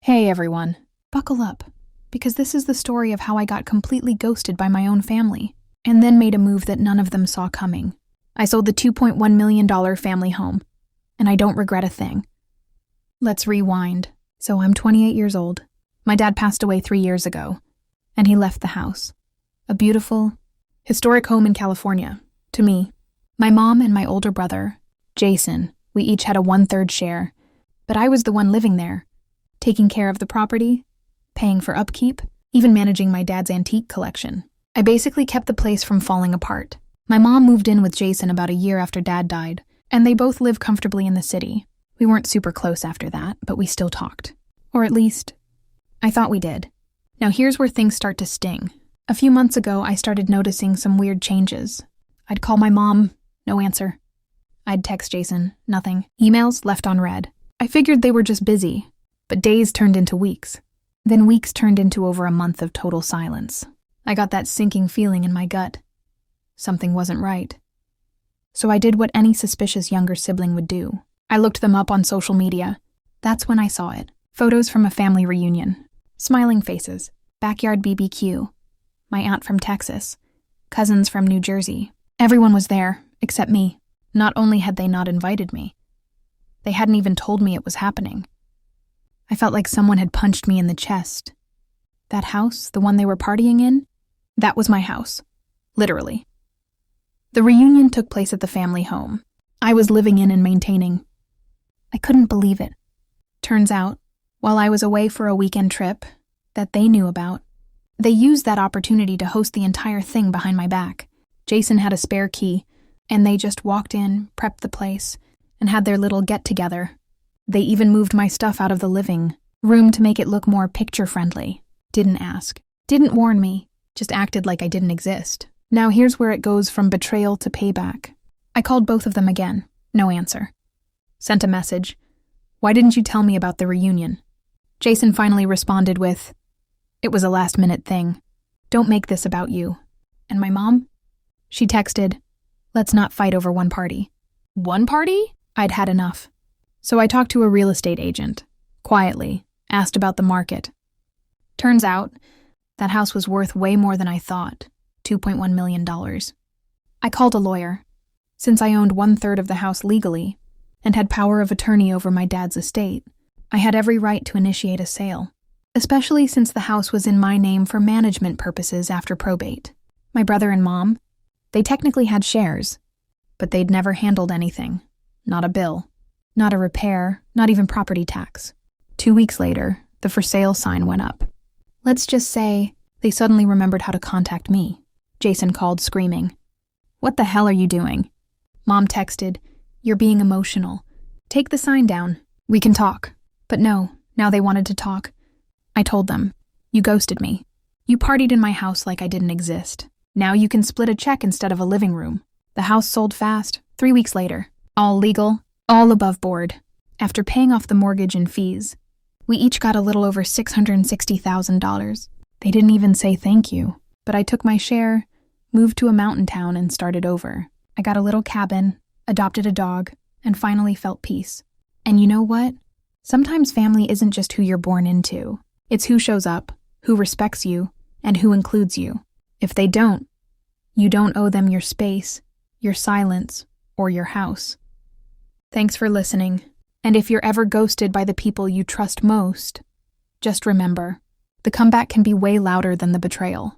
Hey everyone, buckle up, because this is the story of how I got completely ghosted by my own family, and then made a move that none of them saw coming. I sold the $2.1 million family home, and I don't regret a thing. Let's rewind. So I'm 28 years old. My dad passed away 3 years ago, and he left the house. A beautiful, historic home in California, to me. My mom and my older brother, Jason, we each had a 1/3 share, but I was the one living there, taking care of the property, paying for upkeep, even managing my dad's antique collection. I basically kept the place from falling apart. My mom moved in with Jason about a year after Dad died, and they both live comfortably in the city. We weren't super close after that, but we still talked. Or at least, I thought we did. Now here's where things start to sting. A few months ago, I started noticing some weird changes. I'd call my mom, no answer. I'd text Jason, nothing. Emails left on read. I figured they were just busy. But days turned into weeks. Then weeks turned into over a month of total silence. I got that sinking feeling in my gut. Something wasn't right. So I did what any suspicious younger sibling would do. I looked them up on social media. That's when I saw it. Photos from a family reunion. Smiling faces. Backyard BBQ. My aunt from Texas. Cousins from New Jersey. Everyone was there, except me. Not only had they not invited me, they hadn't even told me it was happening. I felt like someone had punched me in the chest. That house, the one they were partying in, that was my house. Literally. The reunion took place at the family home I was living in and maintaining. I couldn't believe it. Turns out, while I was away for a weekend trip that they knew about, they used that opportunity to host the entire thing behind my back. Jason had a spare key, and they just walked in, prepped the place, and had their little get-together. They even moved my stuff out of the living room to make it look more picture-friendly. Didn't ask. Didn't warn me. Just acted like I didn't exist. Now here's where it goes from betrayal to payback. I called both of them again. No answer. Sent a message. Why didn't you tell me about the reunion? Jason finally responded with, it was a last-minute thing. Don't make this about you. And my mom? She texted, let's not fight over one party. One party? I'd had enough. So I talked to a real estate agent, quietly, asked about the market. Turns out, that house was worth way more than I thought, $2.1 million. I called a lawyer. Since I owned 1/3 of the house legally and had power of attorney over my dad's estate, I had every right to initiate a sale, especially since the house was in my name for management purposes after probate. My brother and mom, they technically had shares, but they'd never handled anything, not a bill. Not a repair, not even property tax. 2 weeks later, the for sale sign went up. Let's just say they suddenly remembered how to contact me. Jason called, screaming, what the hell are you doing? Mom texted, you're being emotional. Take the sign down. We can talk. But no, now they wanted to talk. I told them, you ghosted me. You partied in my house like I didn't exist. Now you can split a check instead of a living room. The house sold fast, 3 weeks later. All legal. All above board. After paying off the mortgage and fees, we each got a little over $660,000. They didn't even say thank you, but I took my share, moved to a mountain town, and started over. I got a little cabin, adopted a dog, and finally felt peace. And you know what? Sometimes family isn't just who you're born into. It's who shows up, who respects you, and who includes you. If they don't, you don't owe them your space, your silence, or your house. Thanks for listening, and if you're ever ghosted by the people you trust most, just remember, the comeback can be way louder than the betrayal.